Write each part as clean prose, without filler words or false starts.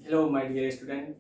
Hello my dear student,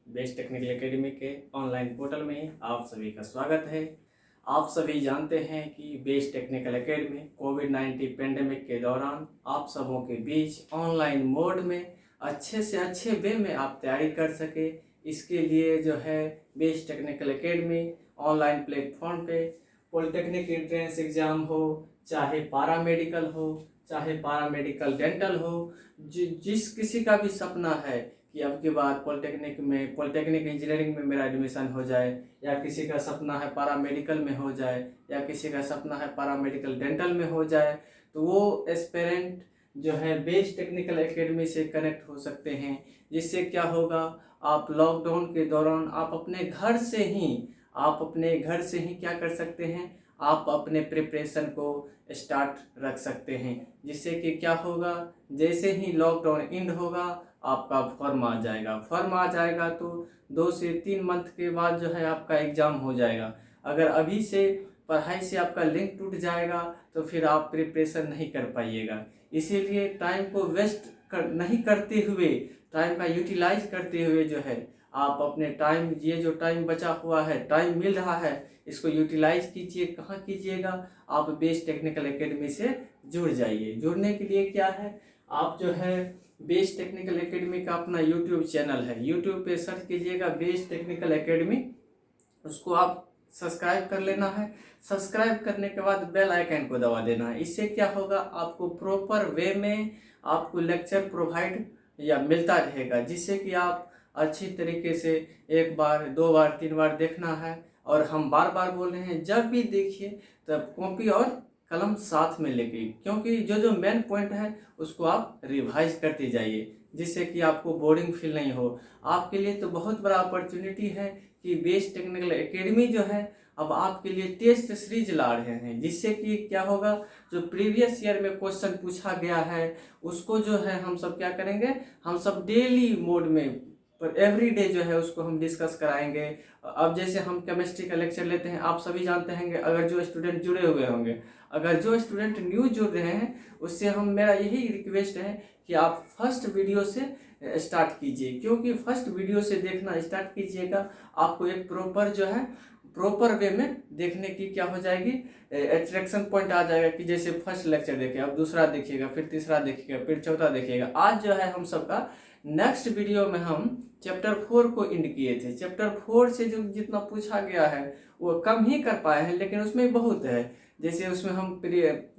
best technical academy के online portal में आप सभी का स्वागत है। आप सभी जानते हैं कि बेस्ट टेक्निकल एकेडमी कोविड-19 पेंडेमिक के दौरान आप सबों के बीच ऑनलाइन मोड में अच्छे से अच्छे वे में आप तैयारी कर सके, इसके लिए जो है best technical academy online platform पे पॉलिटेक्निक एंट्रेंस एग्ज़ाम हो, चाहे पैरामेडिकल हो, चाहे पैरामेडिकल डेंटल हो, जिस किसी का भी सपना है कि अब की बार पॉलिटेक्निक इंजीनियरिंग में मेरा एडमिशन हो जाए, या किसी का सपना है पैरामेडिकल में हो जाए, या किसी का सपना है पैरामेडिकल डेंटल में हो जाए, तो वो एस्पिरेंट जो है बेस्ट टेक्निकल एकेडमी से कनेक्ट हो सकते हैं। जिससे क्या होगा, आप लॉकडाउन के दौरान आप अपने घर से ही क्या कर सकते हैं, आप अपने प्रिपरेशन को स्टार्ट रख सकते हैं। जिससे कि क्या होगा, जैसे ही लॉकडाउन एंड होगा आपका फॉर्म आ जाएगा तो 2 से 3 मंथ के बाद जो है आपका एग्ज़ाम हो जाएगा। अगर अभी से पढ़ाई से आपका लिंक टूट जाएगा तो फिर आप प्रिपरेशन नहीं कर पाइएगा। इसीलिए टाइम को वेस्ट नहीं करते हुए, टाइम का यूटिलाइज करते हुए जो है आप अपने टाइम, ये जो टाइम बचा हुआ है, टाइम मिल रहा है, इसको यूटिलाइज कीजिए। कहाँ कीजिएगा, आप बेस्ट टेक्निकल एकेडमी से जुड़ जाइए। जुड़ने के लिए क्या है, आप जो है बेस्ट टेक्निकल एकेडमी का अपना यूट्यूब चैनल है, यूट्यूब पे सर्च कीजिएगा बेस्ट टेक्निकल एकेडमी, उसको आप सब्सक्राइब कर लेना है। सब्सक्राइब करने के बाद बेल आइकन को दबा देना है। इससे क्या होगा, आपको प्रॉपर वे में आपको लेक्चर प्रोवाइड या मिलता रहेगा, जिससे कि आप अच्छी तरीके से 1 बार 2 बार 3 बार देखना है। और हम बार बार बोल रहे हैं, जब भी देखिए तब कॉपी और कलम साथ में लेके, क्योंकि जो मेन पॉइंट है उसको आप रिवाइज करते जाइए, जिससे कि आपको बोरिंग फील नहीं हो। आपके लिए तो बहुत बड़ा अपॉर्चुनिटी है कि बेस्ट टेक्निकल एकेडमी जो है अब आपके लिए टेस्ट सीरीज ला रहे हैं। जिससे कि क्या होगा, जो प्रीवियस ईयर में क्वेश्चन पूछा गया है उसको जो है हम सब क्या करेंगे, हम सब डेली मोड में पर एवरी डे जो है उसको हम डिस्कस कराएंगे। अब जैसे हम केमिस्ट्री का लेक्चर लेते हैं, आप सभी जानते हैं, अगर जो स्टूडेंट जुड़े हुए होंगे, अगर जो स्टूडेंट न्यू जुड़ रहे हैं, उससे मेरा यही रिक्वेस्ट है कि आप फर्स्ट वीडियो से स्टार्ट कीजिए। क्योंकि फर्स्ट वीडियो से देखना स्टार्ट कीजिएगा, आपको एक प्रॉपर वे में देखने की क्या हो जाएगी, अट्रैक्शन पॉइंट आ जाएगा कि जैसे फर्स्ट लेक्चर देखे, अब दूसरा देखिएगा, फिर तीसरा देखिएगा, फिर चौथा देखिएगा। आज जो है हम सबका नेक्स्ट वीडियो में हम चैप्टर 4 को इंड किए थे। चैप्टर 4 से जो जितना पूछा गया है वो कम ही कर पाए हैं, लेकिन उसमें बहुत है। जैसे उसमें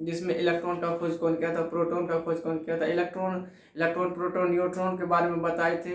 जिसमें इलेक्ट्रॉन का खोज कौन किया था, प्रोटॉन का खोज कौन किया था, इलेक्ट्रॉन प्रोटॉन न्यूट्रॉन के बारे में बताए थे,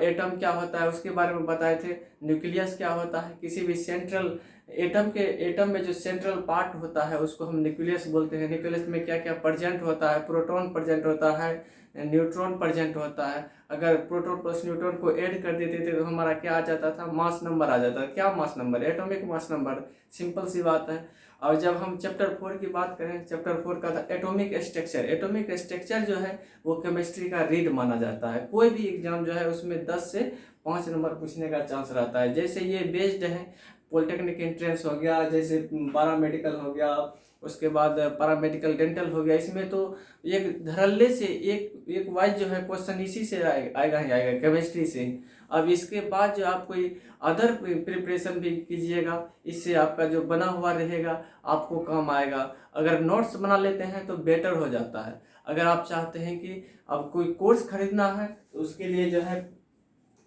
एटम क्या होता है उसके बारे में बताए थे, न्यूक्लियस क्या होता है, किसी भी सेंट्रल एटम में जो सेंट्रल पार्ट होता है उसको हम न्यूक्लियस बोलते हैं। न्यूक्लियस में क्या क्या प्रेजेंट होता है, प्रोटॉन प्रेजेंट होता है, न्यूट्रॉन प्रेजेंट होता है। अगर प्रोटॉन प्लस न्यूट्रॉन को ऐड कर देते थे तो हमारा क्या आ जाता था, मास नंबर आ जाता था। क्या mass number, atomic mass number, simple सी बात है। और जब हम चैप्टर 4 की बात करें, चैप्टर 4 का था एटॉमिक स्ट्रक्चर। एटॉमिक स्ट्रक्चर जो है वो केमिस्ट्री का रीड माना जाता है। कोई भी एग्जाम जो है उसमें 10 से 5 नंबर पूछने का चांस रहता है। जैसे ये बेस्ड है, पॉलिटेक्निक एंट्रेंस हो गया, जैसे पैरामेडिकल हो गया, उसके बाद पैरामेडिकल डेंटल हो गया, इसमें तो एक धड़ल्ले से एक वाइज जो है क्वेश्चन इसी से आएगा ही आएगा, केमिस्ट्री से। अब इसके बाद जो आप कोई अदर प्रिपरेशन भी कीजिएगा, इससे आपका जो बना हुआ रहेगा आपको काम आएगा। अगर नोट्स बना लेते हैं तो बेटर हो जाता है। अगर आप चाहते हैं कि अब कोई कोर्स खरीदना है तो उसके लिए जो है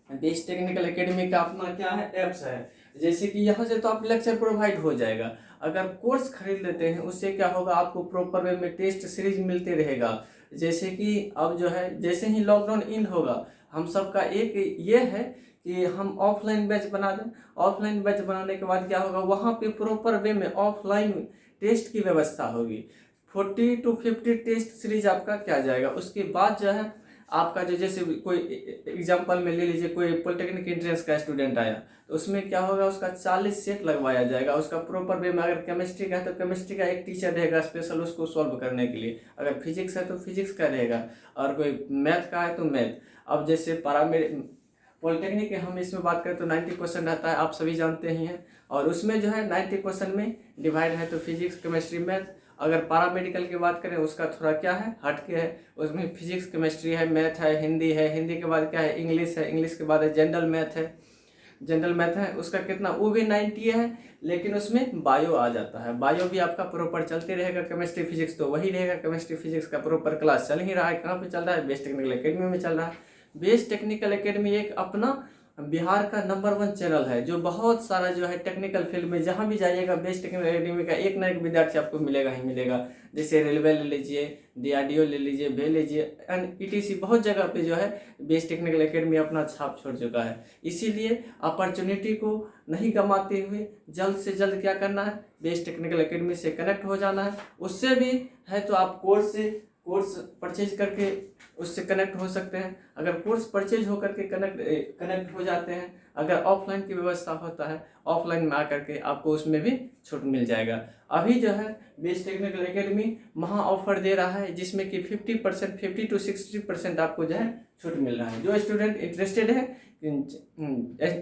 बेस्ट टेक्निकल एकेडमी का अपना क्या है, ऐप्स है। जैसे कि यहाँ से तो आप लेक्चर प्रोवाइड हो जाएगा। अगर कोर्स खरीद लेते हैं उससे क्या होगा, आपको प्रॉपर वे में टेस्ट सीरीज मिलते रहेगा। जैसे कि अब जो है जैसे ही लॉकडाउन इन होगा, हम सबका एक ये है कि हम ऑफलाइन बैच बना दें। ऑफलाइन बैच बनाने के बाद क्या होगा, वहाँ पे प्रॉपर वे में ऑफलाइन टेस्ट की व्यवस्था होगी। 40 to 50 टेस्ट सीरीज आपका क्या जाएगा। उसके बाद जो है आपका जो, जैसे कोई एग्जांपल में ले लीजिए, कोई पॉलिटेक्निक एंट्रेंस का स्टूडेंट आया तो उसमें क्या होगा, उसका 40 सेट लगवाया जाएगा उसका प्रॉपर वे में। अगर केमिस्ट्री का है तो केमिस्ट्री का एक टीचर रहेगा स्पेशल उसको सॉल्व करने के लिए। अगर फिजिक्स है तो फिजिक्स का रहेगा, और कोई मैथ का है तो मैथ। अब जैसे पॉलिटेक्निक के हम इसमें बात करें तो 90 क्वेश्चन रहता है, आप सभी जानते ही हैं। और उसमें जो है 90 क्वेश्चन में डिवाइड है तो फिजिक्स, केमिस्ट्री, मैथ। अगर पैरामेडिकल की बात करें उसका थोड़ा क्या है, हटके है, उसमें फिजिक्स केमिस्ट्री है, मैथ है, हिंदी के बाद क्या है, इंग्लिश है, इंग्लिश के बाद है जनरल मैथ है, उसका कितना, वो भी 90 है, लेकिन उसमें बायो आ जाता है। बायो भी आपका प्रॉपर चलते रहेगा, केमिस्ट्री फिजिक्स तो वही रहेगा, केमिस्ट्री फिजिक्स का प्रॉपर क्लास चल ही रहा है। कहाँ पे चल रहा है, बेस्ट टेक्निकल एकेडमी में चल रहा है। बेस्ट टेक्निकल एकेडमी एक अपना बिहार का नंबर 1 चैनल है, जो बहुत सारा जो है टेक्निकल फील्ड में जहाँ भी जाइएगा बेस्ट टेक्निकल एकेडमी का एक ना एक विद्यार्थी आपको मिलेगा ही मिलेगा। जैसे रेलवे ले लीजिए, DRDO ले लीजिए, भे लीजिए, एंड ETC बहुत जगह पे जो है बेस्ट टेक्निकल एकेडमी अपना छाप छोड़ चुका है। इसीलिए अपॉर्चुनिटी को नहीं गंवाते हुए जल्द से जल्द क्या करना है, बेस्ट टेक्निकल एकेडमी से कनेक्ट हो जाना है। उससे भी है तो आप कोर्स परचेज करके उससे कनेक्ट हो सकते हैं। अगर कोर्स परचेज होकर के कनेक्ट हो जाते हैं, अगर ऑफलाइन की व्यवस्था होता है, ऑफलाइन में आकर के आपको उसमें भी छूट मिल जाएगा। अभी जो है बेस्ट टेक्निकल एकेडमी महा ऑफर दे रहा है, जिसमें कि 50% 50 to 60% आपको जो है छूट मिल रहा है। जो स्टूडेंट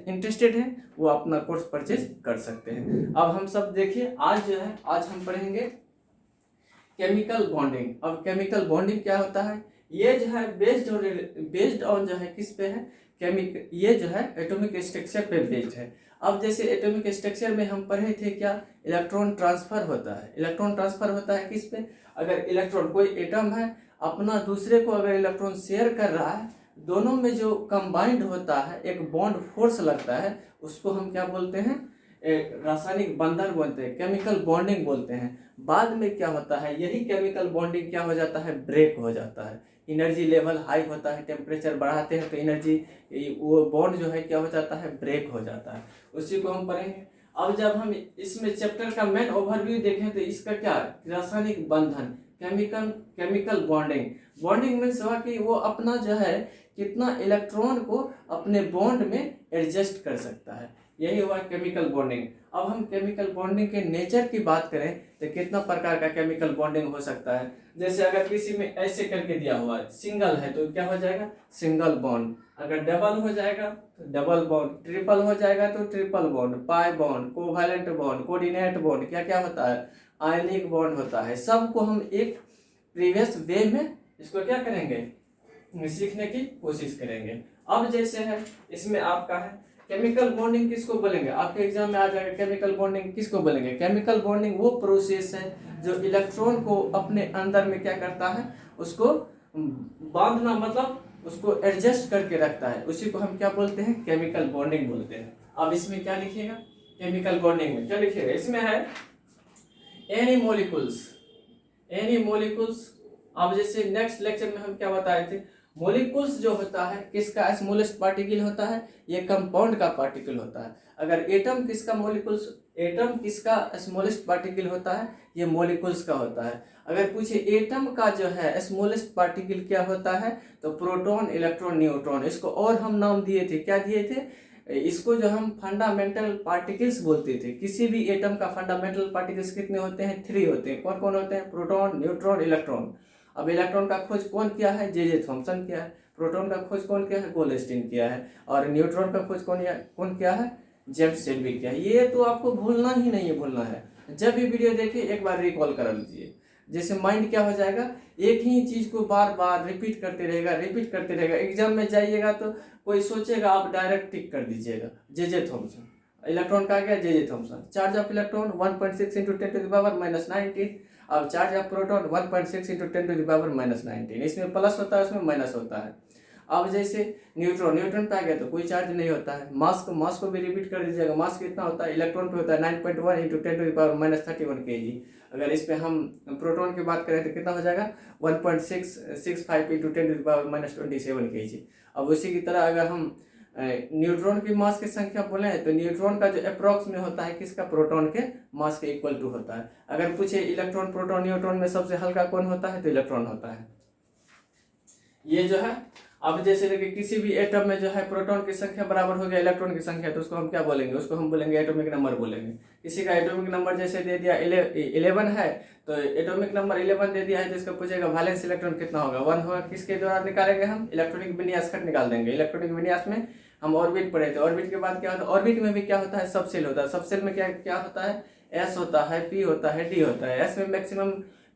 इंटरेस्टेड है वो अपना कोर्स परचेज कर सकते हैं। अब हम सब देखिए, आज हम पढ़ेंगे केमिकल बॉन्डिंग। अब केमिकल बॉन्डिंग क्या होता है, ये जो है बेस्ड ऑन जो है किस पे है, ये जो है एटॉमिक स्ट्रक्चर पे बेस्ड है। अब जैसे एटॉमिक स्ट्रक्चर में हम पढ़े थे क्या, इलेक्ट्रॉन ट्रांसफर होता है। इलेक्ट्रॉन ट्रांसफर होता है किस पे, अगर इलेक्ट्रॉन, कोई एटम है अपना दूसरे को अगर इलेक्ट्रॉन शेयर कर रहा है, दोनों में जो कंबाइंड होता है, एक बॉन्ड फोर्स लगता है, उसको हम क्या बोलते हैं, रासायनिक बंधन बोलते हैं, केमिकल बॉन्डिंग बोलते हैं। बाद में क्या होता है, यही केमिकल बॉन्डिंग क्या हो जाता है, ब्रेक हो जाता है। एनर्जी लेवल हाई होता है, टेम्परेचर बढ़ाते हैं तो एनर्जी, वो बॉन्ड जो है क्या हो जाता है, ब्रेक हो जाता है। उसी को हम पढ़ेंगे। अब जब हम इसमें चैप्टर का मेन ओवरव्यू देखें तो इसका क्या, रासायनिक बंधन, केमिकल बॉन्डिंग मीन्स हुआ कि वो अपना जो है कितना इलेक्ट्रॉन को अपने बॉन्ड में एडजस्ट कर सकता है, यही हुआ केमिकल बॉन्डिंग। अब हम केमिकल बॉन्डिंग के नेचर की बात करें तो कितना प्रकार का केमिकल बॉन्डिंग हो सकता है। जैसे अगर किसी में ऐसे करके दिया हुआ है, सिंगल है तो क्या हो जाएगा, सिंगल बॉन्ड। अगर डबल हो जाएगा तो डबल बॉन्ड, ट्रिपल हो जाएगा तो triple bond, pi bond, covalent bond, coordinate bond, क्या क्या होता है, आयनिक बॉन्ड होता है। सबको हम एक प्रीवियस वे में इसको क्या करेंगे, सीखने की कोशिश करेंगे। अब जैसे है इसमें आपका है केमिकल बॉन्डिंग किसको बोलेंगे, आपके एग्जाम में आ जाएगा, केमिकल बॉन्डिंग किसको बोलेंगे। केमिकल बॉन्डिंग वो प्रोसेस है जो इलेक्ट्रॉन को अपने अंदर में क्या करता है, उसको बांधना, मतलब उसको एडजस्ट करके रखता है, उसी को हम क्या बोलते हैं, केमिकल बॉन्डिंग बोलते हैं। अब इसमें क्या लिखिएगा, केमिकल बॉन्डिंग में क्या लिखिएगा, इसमें है एनी मॉलिक्यूल्स। अब जैसे नेक्स्ट लेक्चर में हम क्या बताए थे, मॉलिक्यूल्स जो होता है किसका स्मॉलेस्ट पार्टिकल होता है, ये कंपाउंड का पार्टिकल होता है। अगर एटम किसका स्मॉलेस्ट पार्टिकल होता है, ये मॉलिक्यूल्स का होता है। अगर पूछे एटम का जो है स्मॉलेस्ट पार्टिकल क्या होता है, तो प्रोटॉन, इलेक्ट्रॉन, न्यूट्रॉन। इसको और हम नाम दिए थे, क्या दिए थे, इसको जो हम फंडामेंटल पार्टिकल्स बोलते थे। किसी भी एटम का फंडामेंटल पार्टिकल्स कितने होते हैं, 3 होते हैं। कौन कौन होते हैं, प्रोटॉन, न्यूट्रॉन, इलेक्ट्रॉन। अब इलेक्ट्रॉन का खोज कौन किया है, जे थॉमसन किया है। प्रोटॉन का खोज कौन किया है, गोल्डस्टीन किया है। और न्यूट्रॉन का खोज कौन किया है, जेम्स शेल्बी किया है। ये तो आपको भूलना ही नहीं है, भूलना है। जब भी वीडियो देखिए एक बार रिकॉल करा लीजिए, जैसे माइंड क्या हो जाएगा, एक ही चीज को बार बार रिपीट करते रहेगा। एग्जाम में जाइएगा तो कोई सोचेगा, आप डायरेक्ट टिक कर दीजिएगा, जे थॉमसन। इलेक्ट्रॉन का गया, J Thomson. Charge of electron 1.6 × 10⁻⁻19। अब चार्ज ऑफ प्रोटॉन 1.6 × 10⁻⁻19। इसमें प्लस होता है, उसमें माइनस होता है। अब जैसे न्यूट्रॉन पे आ गया तो कोई चार्ज नहीं होता है। मास को भी रिपीट कर दीजिएगा। मास कितना होता है, इलेक्ट्रॉन पे होता है 9.1 × 10⁻31 kg। अगर इस पे हम प्रोटॉन की बात करें तो कितना हो जाएगा, 1.665 × 10⁻27 kg। अब उसी की तरह अगर हम न्यूट्रॉन की मास की संख्या बोले तो न्यूट्रॉन का जो अप्रॉक्स में होता है किसका, प्रोटॉन के मास के इक्वल टू होता है। अगर पूछे इलेक्ट्रॉन, प्रोटॉन, न्यूट्रॉन में सबसे हल्का कौन होता है, तो इलेक्ट्रॉन होता है। ये जो है, अब जैसे देखिए किसी भी एटम में जो है प्रोटॉन की संख्या बराबर हो गया इलेक्ट्रॉन की संख्या, तो उसको हम क्या बोलेंगे, उसको हम बोलेंगे एटॉमिक नंबर बोलेंगे। किसी का एटॉमिक नंबर जैसे दे दिया 11 है, तो एटॉमिक नंबर 11 दे दिया है, तो इसका पूछेगा वैलेंस इलेक्ट्रॉन कितना होगा, 1 होगा। किसके द्वारा निकालेंगे हम, इलेक्ट्रॉनिक विन्यास खंड निकाल देंगे। इलेक्ट्रॉनिक विन्यास में हम ऑर्बिट पढ़े थे। ऑर्बिट के बाद क्या होता है, ऑर्बिट में भी क्या होता है, सबसेल होता है। सबसेल में क्या होता है, S होता है, P होता है, D होता है। S में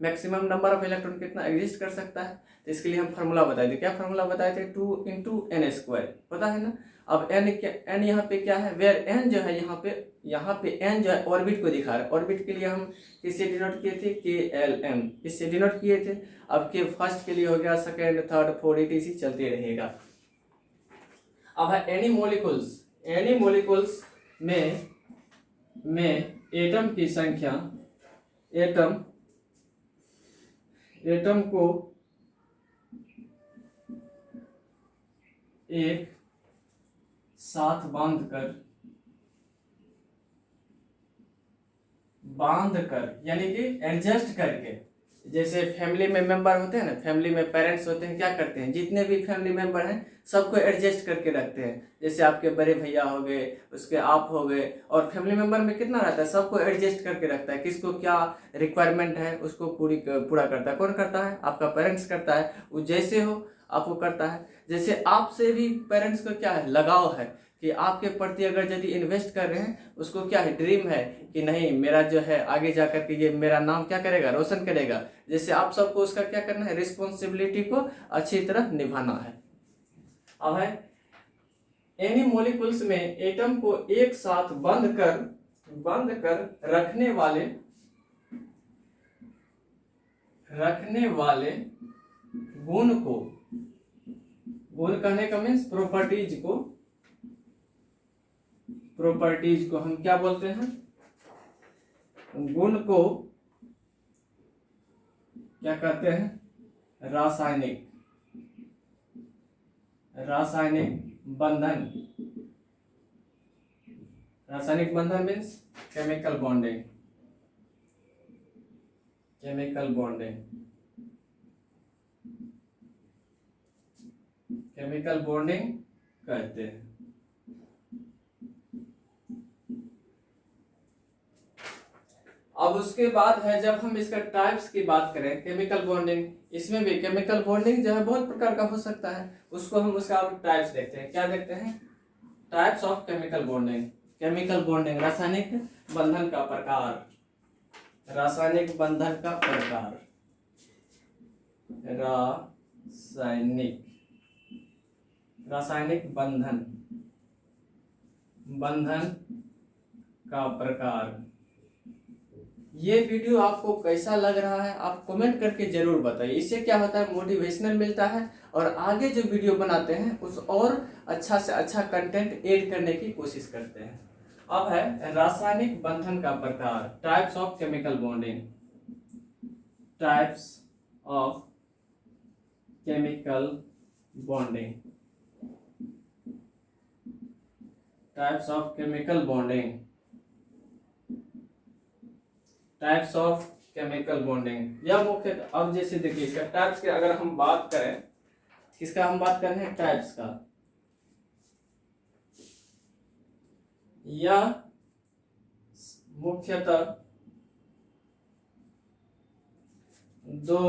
मैक्सिमम नंबर ऑफ इलेक्ट्रॉन कितना एग्जिस्ट कर सकता है, तो इसके लिए हम फार्मूला बताए थे। क्या फार्मूला बताए थे? 2 × n², पता है ना। अब n यहाँ पे क्या है, वेयर n जो है यहाँ पे n जो है ऑर्बिट को दिखा रहा है। ऑर्बिट के लिए हम किससे डिनोट किए थे? KLM, इससे डिनोट किए थे। अब के फर्स्ट के लिए हो गया, सेकेंड, थर्ड, फोर्थ, etc चलते रहेगा। अब है एनी मॉलिक्यूल्स में एटम की संख्या, एटम को एक साथ बांध कर यानी कि एडजस्ट करके, जैसे फैमिली में मेंबर होते हैं ना, फैमिली में पेरेंट्स होते हैं, क्या करते हैं, जितने भी फैमिली मेंबर हैं सबको एडजस्ट करके रखते हैं। जैसे आपके बड़े भैया हो गए, उसके आप हो गए, और फैमिली मेंबर में कितना रहता है, सबको एडजस्ट करके रखता है। किसको क्या रिक्वायरमेंट है उसको पूरा करता है। कौन करता है? आपका पेरेंट्स करता है। वो जैसे हो आपको करता है। जैसे आपसे भी पेरेंट्स को क्या है, लगाव है कि आपके प्रति अगर यदि इन्वेस्ट कर रहे हैं, उसको क्या है, ड्रीम है कि नहीं मेरा जो है आगे जाकर के ये मेरा नाम क्या करेगा, रोशन करेगा। जैसे आप सबको उसका क्या करना है, रिस्पॉन्सिबिलिटी को अच्छी तरह निभाना है। अब है एनी मॉलिक्यूल्स में एटम को एक साथ बंद कर रखने वाले गुण कहने का मीन्स प्रॉपर्टीज को हम क्या बोलते हैं, गुण को क्या कहते हैं, रासायनिक बंधन। रासायनिक बंधन मीन्स केमिकल बॉन्डिंग कहते हैं। अब उसके बाद है, जब हम इसका टाइप्स की बात करें, केमिकल बॉन्डिंग, इसमें भी केमिकल बॉन्डिंग जो है बहुत प्रकार का हो सकता है। उसको हम उसका टाइप्स देखते हैं। क्या देखते हैं? टाइप्स ऑफ केमिकल बॉन्डिंग, रासायनिक बंधन का प्रकार, रासायनिक बंधन का प्रकार। ये वीडियो आपको कैसा लग रहा है आप कमेंट करके जरूर बताइए। इससे क्या होता है, मोटिवेशनल मिलता है और आगे जो वीडियो बनाते हैं उस और अच्छा से अच्छा कंटेंट ऐड करने की कोशिश करते हैं। अब है रासायनिक बंधन का प्रकार, types of chemical bonding. Types of chemical bonding या मुख्य। अब जैसे देखिए इसका टाइप्स की अगर हम बात करें, किसका हम बात कर रहे हैं, टाइप्स का। यह मुख्यतः दो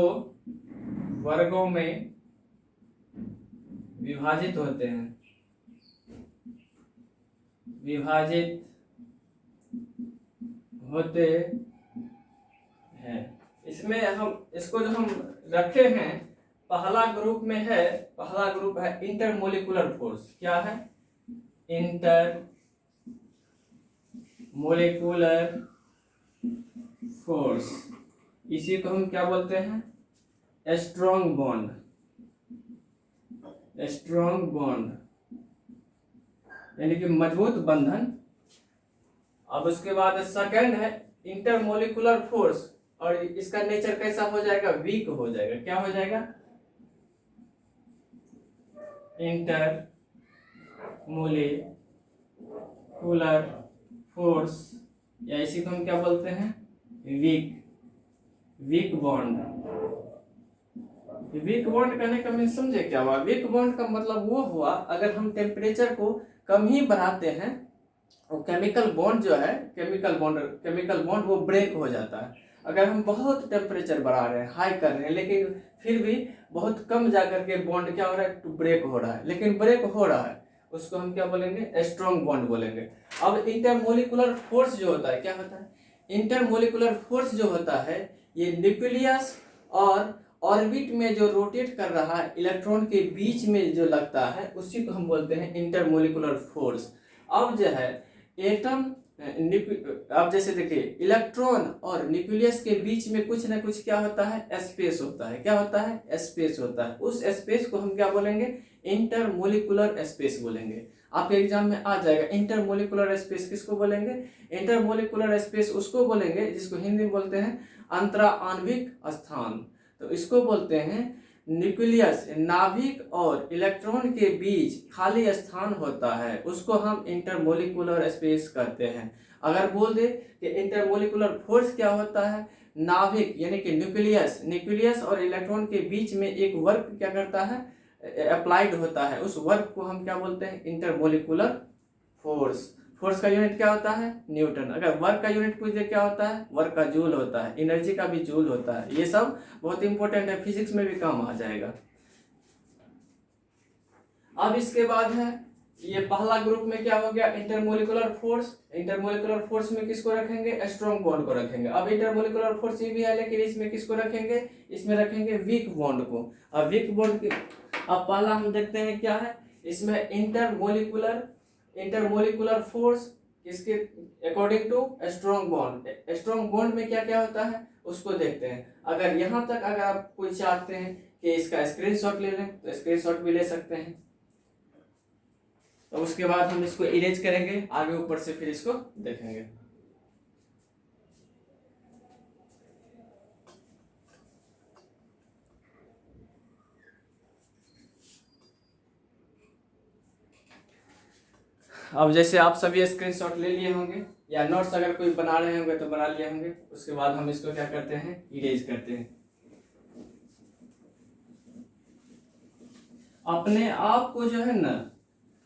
वर्गों में विभाजित होते हैं। इसमें हम इसको जो हम रखे हैं, पहला ग्रुप है इंटरमोलिकुलर फोर्स। क्या है? Intermolecular force. इसी को हम क्या बोलते हैं, स्ट्रॉन्ग बॉन्ड यानी कि मजबूत बंधन। अब उसके बाद सेकंड है इंटरमोलिकुलर फोर्स, और इसका नेचर कैसा हो जाएगा, वीक हो जाएगा। क्या हो जाएगा? इंटरमोलिकुलर फोर्स, या इसी को हम क्या बोलते हैं, वीक बॉन्ड। वीक बॉन्ड कहने का मैं समझे क्या हुआ? वीक बॉन्ड का मतलब वो हुआ अगर हम टेम्परेचर को कम ही बढ़ाते हैं, वो केमिकल बॉन्ड जो है, केमिकल बॉन्ड वो ब्रेक हो जाता है। अगर हम बहुत टेम्परेचर बढ़ा रहे हैं, हाई कर रहे हैं, लेकिन फिर भी बहुत कम जाकर के बॉन्ड क्या हो रहा है, ब्रेक हो रहा है, लेकिन ब्रेक हो रहा है, उसको हम क्या बोलेंगे, स्ट्रॉन्ग बॉन्ड बोलेंगे। अब इंटरमोलिकुलर फोर्स जो होता है, क्या होता है, इंटरमोलिकुलर फोर्स जो होता है ये न्यूक्लियस और ऑर्बिट में जो रोटेट कर रहा है इलेक्ट्रॉन के बीच में जो लगता है उसी को हम बोलते हैं इंटरमोलिकुलर फोर्स। अब जो है एटम अब जैसे देखिए इलेक्ट्रॉन और न्यूक्लियस के बीच में कुछ ना कुछ क्या होता है, स्पेस होता है। क्या होता है? स्पेस होता है। उस स्पेस को हम क्या बोलेंगे? इंटरमोलिकुलर स्पेस बोलेंगे। आपके एग्जाम में आ जाएगा इंटरमोलिकुलर स्पेस किसको बोलेंगे? इंटरमोलिकुलर स्पेस उसको बोलेंगे जिसको हिंदी में बोलते हैं अंतरा आणविक स्थान। तो इसको बोलते हैं न्यूक्लियस, नाभिक और इलेक्ट्रॉन के बीच खाली स्थान होता है, उसको हम इंटरमोलिकुलर स्पेस कहते हैं। अगर बोल दे कि इंटरमोलिकुलर फोर्स क्या होता है, नाभिक यानी कि न्यूक्लियस और इलेक्ट्रॉन के बीच में एक वर्क क्या करता है, अप्लाइड होता है, उस वर्क को हम क्या बोलते हैं? Intermolecular force. फोर्स का यूनिट क्या होता है? न्यूटन। अगर वर्क का यूनिट पूछ दे क्या होता है? वर्क का जूल होता है। एनर्जी का भी जूल होता है। ये सब बहुत इंपॉर्टेंट है, फिजिक्स में भी काम आ जाएगा। अब इसके बाद है ये पहला ग्रुप में क्या हो गया? Intermolecular force. इंटरमोलिकुलर फोर्स में किसको रखेंगे? स्ट्रॉन्ग बॉन्ड को रखेंगे। अब इंटरमोलिकुलर फोर्स ये भी है, लेकिन इसमें किसको रखेंगे? इसमें रखेंगे वीक बॉन्ड को। अब वीक बॉन्ड की अब पहला हम देखते हैं क्या है इसमें इंटरमोलिकुलर फोर्स किसके according to strong bond. Strong bond में क्या क्या होता है उसको देखते हैं। अगर यहाँ तक अगर आप कोई चाहते हैं कि इसका स्क्रीनशॉट ले लें तो स्क्रीनशॉट भी ले सकते हैं। तो उसके बाद हम इसको इरेज करेंगे, आगे ऊपर से फिर इसको देखेंगे। अब जैसे आप सभी स्क्रीनशॉट ले लिए होंगे या नोट्स अगर कोई बना रहे होंगे तो बना लिए होंगे। उसके बाद हम इसको क्या करते हैं? इरेज करते हैं। अपने आप को जो है ना,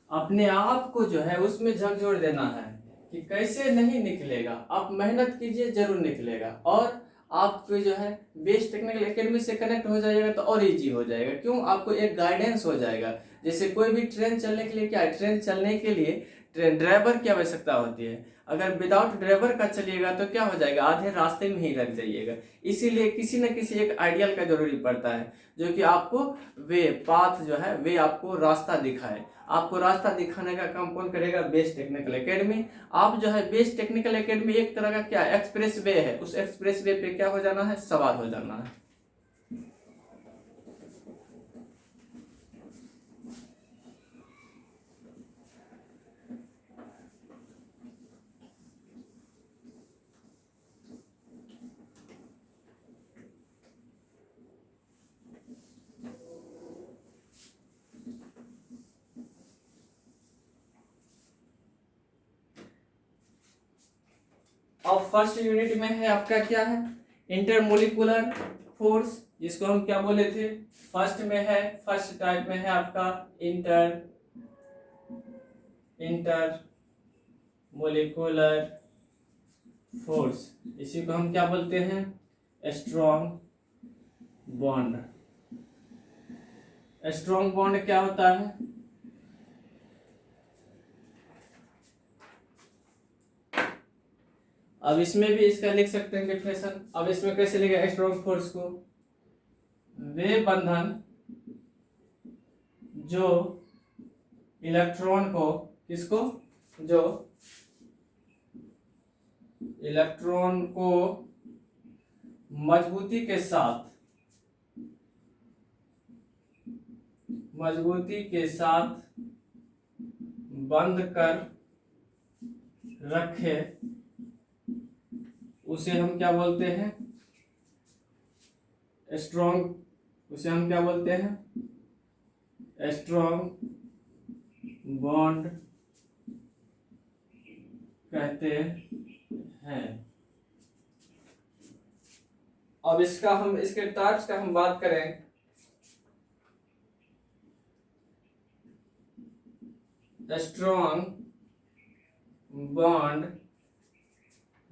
अपने आप को जो है उसमें झकझोर देना है कि कैसे नहीं निकलेगा। आप मेहनत कीजिए, जरूर निकलेगा। और आपको जो है बेस्ट टेक्निकल एकेडमी से कनेक्ट हो जाएगा तो और इजी हो जाएगा। क्यों? आपको एक गाइडेंस हो जाएगा। जैसे कोई भी ट्रेन चलने के लिए क्या है, ट्रेन चलने के लिए ड्राइवर की आवश्यकता होती है। अगर विदाउट ड्राइवर का चलिएगा तो क्या हो जाएगा? आधे रास्ते में ही रख जाइएगा। इसीलिए किसी न किसी एक आइडियल का जरूरी पड़ता है जो कि आपको पाथ जो है वे आपको रास्ता दिखाए। आपको रास्ता दिखाने का काम कौन करेगा? Best technical academy. आप जो है बेस्ट टेक्निकल एकेडमी एक तरह का क्या एक्सप्रेस वे है, उस एक्सप्रेस वे पे क्या हो जाना है? सवार हो जाना है। और फर्स्ट यूनिट में है आपका क्या है? इंटरमोलिकुलर फोर्स, जिसको हम क्या बोले थे? फर्स्ट में है, फर्स्ट टाइप में है आपका इंटरमोलिकुलर फोर्स। इसी को हम क्या बोलते हैं? Strong bond. स्ट्रॉन्ग बॉन्ड क्या होता है? अब इसमें भी इसका लिख सकते हैं डेफिनेशन। अब इसमें कैसे लिखेगा स्ट्रॉन्ग फोर्स को? वे बंधन जो इलेक्ट्रॉन को, किसको? जो इलेक्ट्रॉन को मजबूती के साथ बंद कर रखे उसे हम क्या बोलते हैं? उसे हम क्या बोलते हैं? स्ट्रॉन्ग बॉन्ड कहते हैं। अब इसके टाइप्स का हम बात करें। स्ट्रॉन्ग बॉन्ड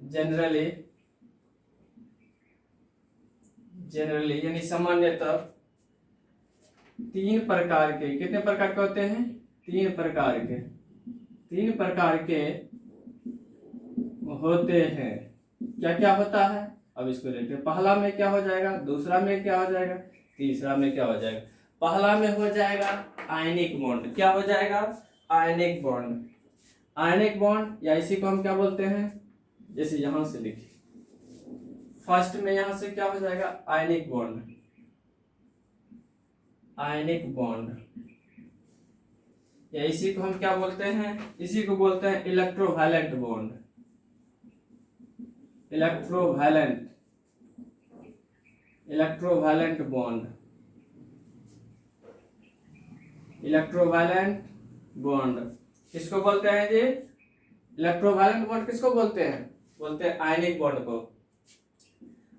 जनरली यानी सामान्यतः तीन प्रकार के, कितने प्रकार के होते हैं? तीन प्रकार के होते हैं। क्या क्या होता है, अब इसको देखते हैं। पहला में क्या हो जाएगा, दूसरा में क्या हो जाएगा, तीसरा में क्या हो जाएगा। पहला में हो जाएगा आयनिक बॉन्ड। क्या हो जाएगा, आयनिक बॉन्ड। आयनिक बॉन्ड या इसी को हम क्या बोलते हैं, जैसे यहां से लिखिए, फर्स्ट में यहां से क्या हो जाएगा, आयनिक बॉन्ड। आयनिक बॉन्ड या इसी को हम क्या बोलते हैं, इसी को बोलते हैं electrovalent bond. Electrovalent, electrovalent bond, electrovalent bond किसको बोलते हैं जी, इलेक्ट्रोवैलेंट बॉन्ड किसको बोलते हैं, बोलते हैं आयनिक बॉन्ड को।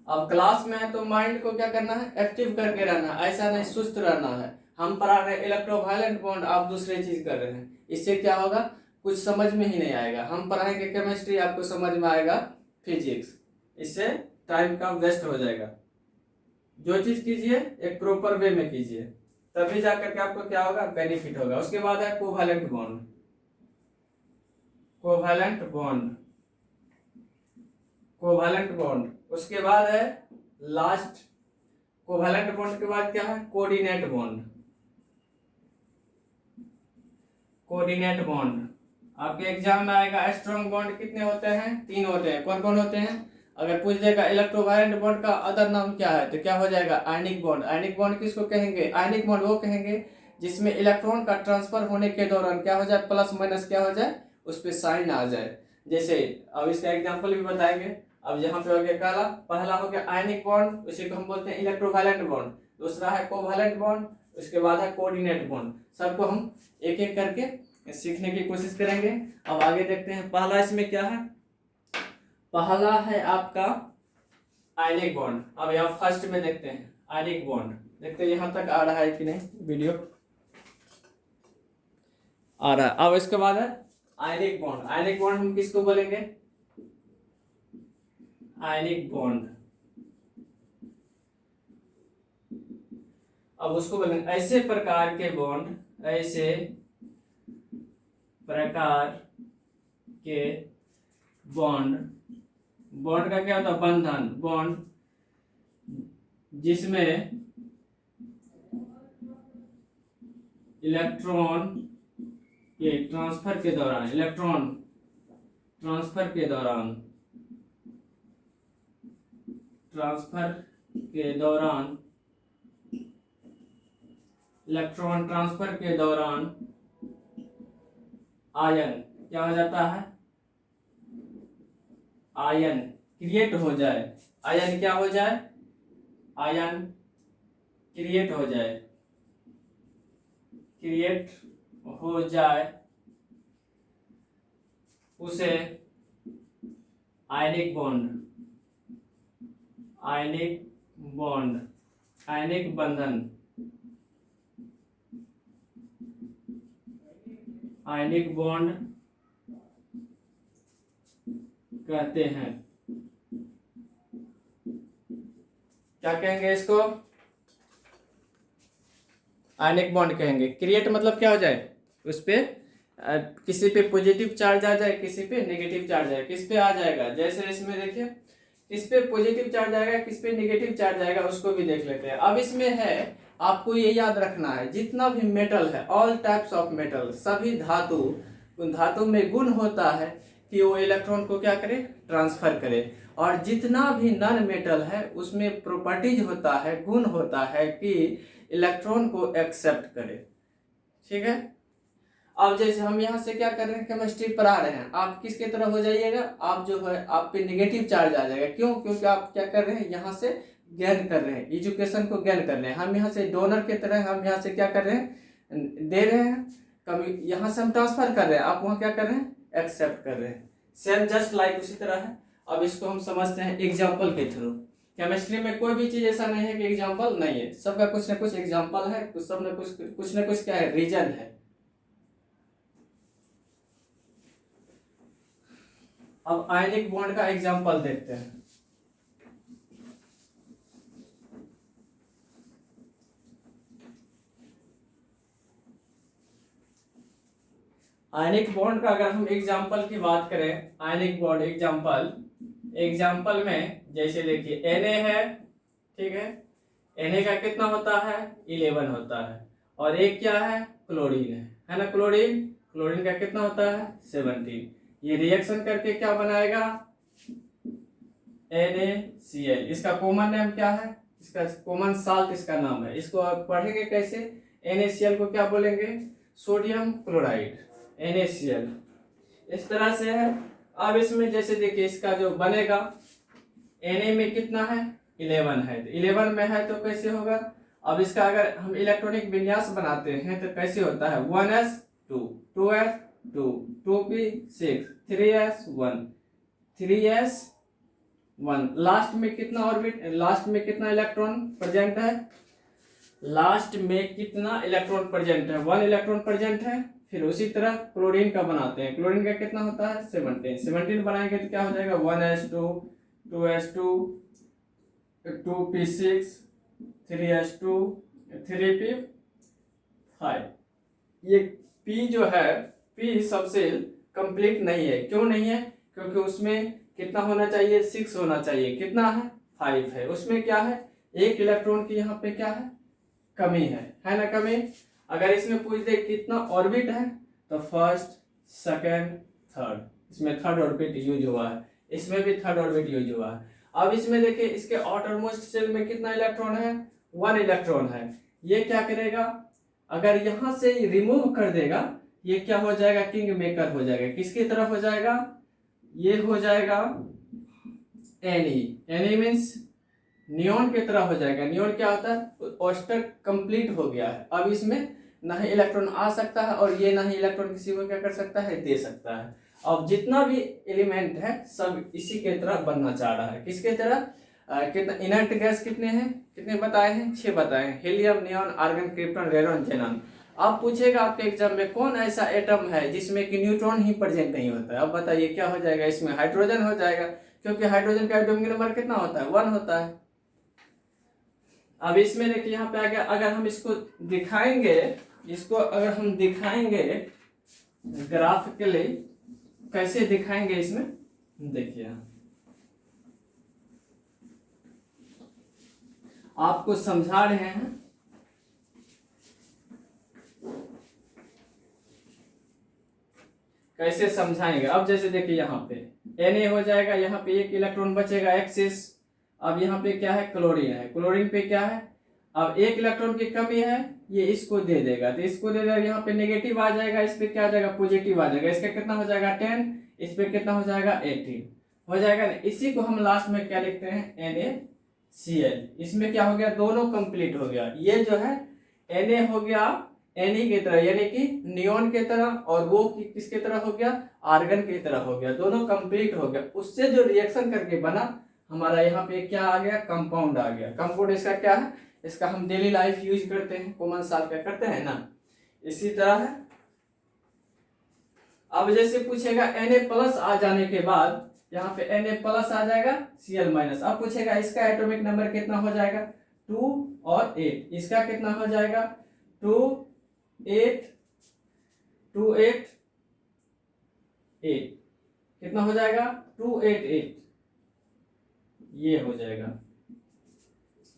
अब क्लास में है तो माइंड को क्या करना है, एक्टिव करके रहना है, ऐसा नहीं सुस्त रहना है। हम पढ़ा रहे हैं इलेक्ट्रोवैलेंट बॉन्ड, आप दूसरे चीज कर रहे हैं, इससे क्या होगा, कुछ समझ में ही नहीं आएगा। हम पढ़ाएंगे केमिस्ट्री, आपको समझ में आएगा फिजिक्स, इससे टाइम का वेस्ट हो जाएगा। जो चीज कीजिए एक प्रॉपर वे में कीजिए, तभी जाकर के आपको क्या होगा, बेनिफिट होगा। उसके बाद है covalent bond. Covalent bond, covalent bond. उसके बाद है लास्ट, कोवैलेंट बॉन्ड के बाद क्या है, कोऑर्डिनेट बॉन्ड। कोऑर्डिनेट बॉन्ड आपके एग्जाम में आएगा। स्ट्रॉन्ग बॉन्ड कितने होते हैं, 3 होते हैं। कौन कौन होते हैं, अगर पूछ देगा इलेक्ट्रोवैलेंट बॉन्ड का अदर नाम क्या है, तो क्या हो जाएगा, आयनिक बॉन्ड। आयनिक बॉन्ड किसको कहेंगे, आयनिक बॉन्ड वो कहेंगे जिसमें इलेक्ट्रॉन का ट्रांसफर होने के दौरान क्या हो जाए, प्लस माइनस क्या हो जाए, उस पर साइन आ जाए। जैसे अब इसका एग्जाम्पल भी बताएंगे। अब यहाँ पे हो गया काला, पहला हो गया आयनिक बॉन्ड, उसी को हम बोलते हैं इलेक्ट्रोवैलेंट बॉन्ड। दूसरा है कोवैलेंट बॉन्ड, उसके बाद है कोऑर्डिनेट बॉन्ड। सबको हम एक एक करके सीखने की कोशिश करेंगे। अब आगे देखते हैं, पहला इसमें क्या है, पहला है आपका आयनिक बॉन्ड। अब यहाँ फर्स्ट में देखते हैं आयनिक बॉन्ड, देखते हैं यहाँ तक आ रहा है कि नहीं, वीडियो आ रहा है। अब इसके बाद है आयनिक बॉन्ड। आयनिक बॉन्ड हम किसको बोलेंगे, आयनिक बॉन्ड। अब उसको बोलेंगे ऐसे प्रकार के बॉन्ड, ऐसे प्रकार के बॉन्ड। बॉन्ड का क्या होता है, बंधन, बॉन्ड जिसमें इलेक्ट्रॉन के ट्रांसफर के दौरान, इलेक्ट्रॉन ट्रांसफर के दौरान, ट्रांसफर के दौरान, इलेक्ट्रॉन ट्रांसफर के दौरान आयन क्या हो जाता है, आयन क्रिएट हो जाए। आयन क्या हो जाए, आयन क्रिएट हो जाए, क्रिएट हो जाए, उसे आयनिक बॉन्ड, आयनिक बॉन्ड, आयनिक बंधन, आयनिक बॉन्ड कहते हैं। क्या कहेंगे इसको, आयनिक बॉन्ड कहेंगे। क्रिएट मतलब क्या हो जाए, उस पे किसी पे पॉजिटिव चार्ज आ जाए, किसी पे नेगेटिव चार्ज आए। किस पे आ जाएगा, जैसे इसमें देखिए किस पे पॉजिटिव चार्ज आएगा, किस पे नेगेटिव चार्ज आएगा, उसको भी देख लेते हैं। अब इसमें है, आपको ये याद रखना है, जितना भी मेटल है, ऑल टाइप्स ऑफ मेटल, सभी धातु, उन धातु में गुण होता है कि वो इलेक्ट्रॉन को क्या करे, ट्रांसफर करे। और जितना भी नॉन मेटल है उसमें प्रॉपर्टीज होता है, गुण होता है कि इलेक्ट्रॉन को एक्सेप्ट करे। ठीक है। अब जैसे हम यहाँ से क्या कर रहे हैं, केमिस्ट्री पढ़ा रहे हैं, आप किसके तरह हो जाइएगा, आप जो है आप पे नेगेटिव चार्ज आ जाएगा। क्यों, क्योंकि आप क्या कर रहे हैं, यहाँ से गेन कर रहे हैं, एजुकेशन को गेन कर रहे हैं। हम यहाँ से डोनर के तरह, हम यहाँ से क्या कर रहे हैं, दे रहे हैं, कभी यहाँ से हम ट्रांसफर कर रहे हैं, आप वहाँ क्या कर रहे हैं, एक्सेप्ट कर रहे हैं। सेम जस्ट लाइक उसी तरह है। अब इसको हम समझते हैं एग्जाम्पल के थ्रू। केमिस्ट्री में कोई भी चीज ऐसा नहीं है कि एग्जाम्पल नहीं है, सबका कुछ ना कुछ एग्जाम्पल है, सब ना कुछ क्या है, रीजन है। अब आयनिक बॉन्ड का एग्जाम्पल देखते हैं। आयनिक बॉन्ड का अगर हम एग्जाम्पल की बात करें, आयनिक बॉन्ड एग्जाम्पल, एग्जाम्पल में जैसे देखिए Na है, ठीक है, Na का कितना होता है 11 होता है, और एक क्या है क्लोरीन है ना, क्लोरीन का कितना होता है 17। ये रिएक्शन करके क्या बनाएगा NaCl। इसका कॉमन नेम क्या है, इसका कॉमन साल्ट इसका नाम है। इसको आप पढ़ेंगे कैसे, NaCl को क्या बोलेंगे सोडियम क्लोराइड NaCl, इस तरह से है। अब इसमें जैसे देखिए इसका जो बनेगा Na में कितना है 11 है, तो 11 में है तो कैसे होगा। अब इसका अगर हम इलेक्ट्रॉनिक विन्यास बनाते हैं तो कैसे होता है 1s2 2s2 2p6 3s1 3s1। Last में कितना ऑर्बिट, लास्ट में कितना इलेक्ट्रॉन प्रेजेंट है, लास्ट में कितना इलेक्ट्रॉन प्रेजेंट है 1 इलेक्ट्रॉन प्रेजेंट है। फिर उसी तरह क्लोरीन का बनाते हैं, क्लोरीन का कितना होता है 17 बनाएंगे तो क्या हो जाएगा 1s2 2s2 2p6 3s2 3p5। ये P जो है P सबसे कंप्लीट नहीं है, क्यों नहीं है, क्योंकि उसमें कितना होना चाहिए 6 होना चाहिए, कितना है 5 है, उसमें क्या है एक इलेक्ट्रॉन की यहाँ पे क्या है कमी है ना कमी। अगर इसमें पूछ दे कितना ऑर्बिट है तो फर्स्ट सेकंड थर्ड, इसमें थर्ड ऑर्बिट यूज हुआ है, इसमें भी थर्ड ऑर्बिट यूज हुआ है। अब इसमें देखिए इसके आउटरमोस्ट शेल में कितना इलेक्ट्रॉन है 1 इलेक्ट्रॉन है। ये क्या करेगा, अगर यहाँ से रिमूव कर देगा ये क्या हो जाएगा किंग मेकर हो जाएगा, किसकी तरह हो जाएगा, ये हो जाएगा Na मीन्स नियॉन की तरह हो जाएगा। नियॉन क्या होता है ऑस्टर कंप्लीट हो गया है, अब इसमें ना ही इलेक्ट्रॉन आ सकता है और ये ना ही इलेक्ट्रॉन किसी को क्या कर सकता है दे सकता है। अब जितना भी एलिमेंट है सब इसी के तरह बनना चाह रहा है, किसके तरह कितना इनर्ट गैस कितने हैं, कितने बताए हैं 6 बताए हैं, helium neon argon krypton radon xenon. अब पूछेगा आपके एग्जाम में कौन ऐसा एटम है जिसमें कि न्यूट्रॉन ही प्रेजेंट नहीं होता है। अब बताइए क्या हो जाएगा, इसमें हाइड्रोजन हो जाएगा, क्योंकि हाइड्रोजन का एटॉमिक नंबर कितना होता है 1 होता है। अब इसमें देखिए यहाँ पे आ गया, अगर हम इसको दिखाएंगे, इसको अगर हम दिखाएंगे ग्राफिकली कैसे दिखाएंगे इसमें देखिए, आपको समझा रहे हैं कैसे समझाएंगे। अब जैसे देखिए यहाँ पे Na हो जाएगा, यहाँ पे एक इलेक्ट्रॉन बचेगा एक्सिस। अब यहाँ पे क्या है क्लोरीन है, क्लोरीन पे क्या है अब एक इलेक्ट्रॉन की कमी है, ये इसको दे देगा तो इसको दे देगा, यहाँ पे नेगेटिव आ जाएगा, इस पे क्या आ जाएगा पॉजिटिव आ जाएगा, इसका कितना हो जाएगा 10, इस पे कितना हो जाएगा 18 हो जाएगा ना। इसी को हम लास्ट में क्या लिखते हैं NaCl। इसमें क्या हो गया दोनों कंप्लीट हो गया, ये जो है Na हो गया Na की तरह यानी कि नियॉन की तरह, और वो किसके तरह हो गया आर्गन की तरह हो गया, दोनों कंप्लीट हो गया। उससे जो रिएक्शन करके बना हमारा यहाँ पे क्या आ गया कंपाउंड आ गया। कंपाउंड इसका क्या है, इसका हम डेली लाइफ यूज करते हैं, कॉमन साल्ट का करते हैं ना, इसी तरह है। अब जैसे पूछेगा Na+ आ जाने के बाद यहाँ पे Na+ आ जाएगा Cl-। अब पूछेगा इसका एटॉमिक नंबर कितना हो जाएगा 2 और 8, इसका कितना हो जाएगा 2 8 2 8 8, कितना हो जाएगा 2 8 8, ये हो जाएगा,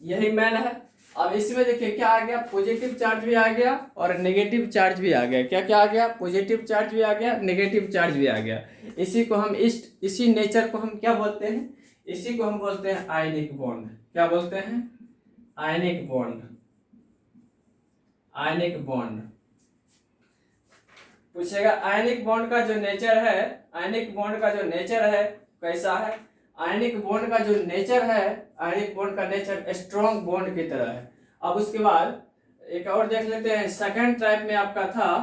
यही मैन है। अब इसमें देखिए क्या आ गया पॉजिटिव चार्ज भी आ गया और नेगेटिव चार्ज भी आ गया, क्या क्या आ गया पॉजिटिव चार्ज भी आ गया नेगेटिव चार्ज भी आ गया। इसी को हम इसी नेचर को हम क्या बोलते हैं, इसी को हम बोलते हैं आयनिक बॉन्ड। क्या बोलते हैं आयनिक बॉन्ड, आयनिक बॉन्ड। पूछेगा आयनिक बॉन्ड का जो नेचर है, आयनिक बॉन्ड का जो नेचर है कैसा है, आयनिक बॉन्ड का जो नेचर है, आयनिक बॉन्ड का नेचर स्ट्रॉन्ग बॉन्ड की तरह है। अब उसके बाद एक और देख लेते हैं, सेकंड टाइप में आपका था,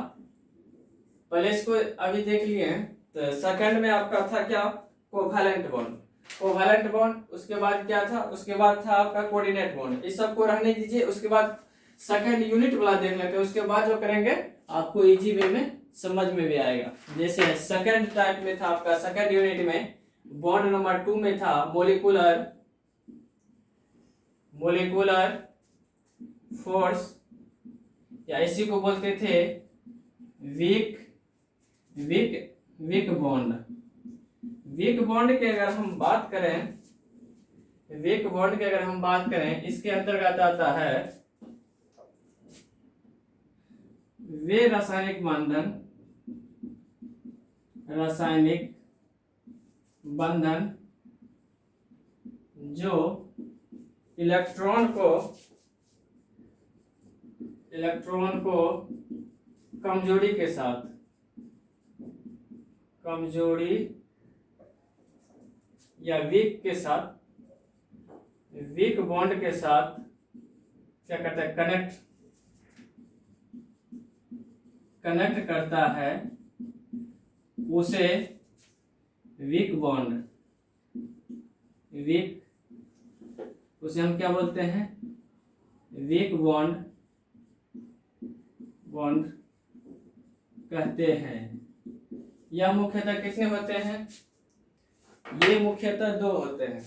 पहले इसको अभी देख लिए, तो सेकंड में आपका था क्या कोवैलेंट बॉन्ड, कोवैलेंट बॉन्ड। उसके बाद क्या था, उसके बाद था आपका कोऑर्डिनेट बॉन्ड। इस सबको रहने दीजिए, उसके बाद सेकंड यूनिट वाला देख लेते हैं, उसके बाद जो करेंगे आपको इजी वे में समझ में भी आएगा। जैसे सेकंड टाइप में था आपका, सेकंड यूनिट में बॉन्ड नंबर 2 में था मोलिकुलर फोर्स, या इसी को बोलते थे वीक बॉन्ड, वीक बॉन्ड की अगर हम बात करें, वीक बॉन्ड की अगर हम बात करें, इसके अंतर्गत आता है वे रासायनिक बंधन जो इलेक्ट्रॉन को कमजोरी के साथ, कमजोरी या वीक के साथ, वीक बॉन्ड के साथ क्या करता है, कनेक्ट करता है, उसे वीक बॉन्ड, उसे हम क्या बोलते हैं, वीक बॉन्ड कहते हैं। यह मुख्यतः कितने होते हैं, ये मुख्यतः 2 होते हैं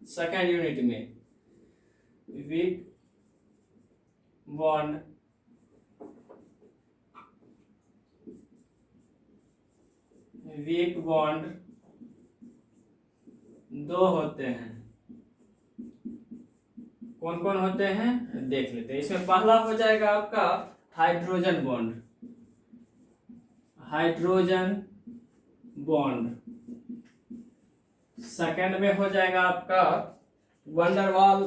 सेकेंड यूनिट में। वीक बॉन्ड दो होते हैं। कौन कौन होते हैं देख लेते हैं। इसमें पहला हो जाएगा आपका हाइड्रोजन बॉन्ड। सेकंड में हो जाएगा आपका वंडरवाल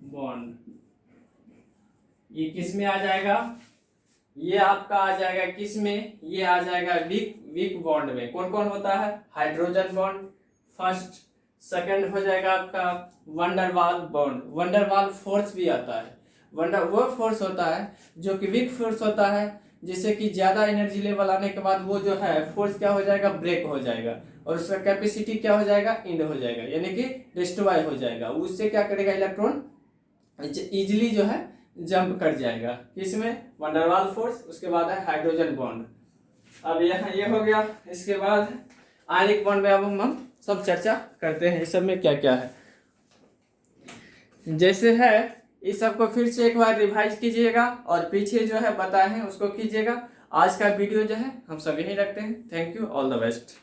बॉन्ड। ये किस में आ जाएगा, ये आपका आ जाएगा किस में, ये आ जाएगा वीक बॉन्ड में। कौन कौन होता है, हाइड्रोजन बॉन्ड फर्स्ट, सेकंड हो जाएगा आपका वंडरवाल बॉन्ड। वंडरवाल फोर्स भी आता है। वो फोर्स होता है जो कि वीक फोर्स होता है, जिससे कि ज्यादा एनर्जी लेवल आने के बाद वो जो है फोर्स क्या हो जाएगा, ब्रेक हो जाएगा और उसका कैपेसिटी क्या हो जाएगा, इंड हो जाएगा, यानी कि डिस्ट्रॉय हो जाएगा। उससे क्या करेगा, इलेक्ट्रॉन इजिली जो है जंप कर जाएगा। किसमें, वंडरवाल फोर्स। उसके बाद है हाइड्रोजन बॉन्ड। अब यहाँ ये हो गया। इसके बाद आयनिक बॉन्ड में अब हम सब चर्चा करते हैं इस सब में क्या क्या है। जैसे है इस सबको फिर से एक बार रिवाइज कीजिएगा और पीछे जो है बताए हैं उसको कीजिएगा। आज का वीडियो जो है हम सब यहीं रखते हैं। Thank you, all the best.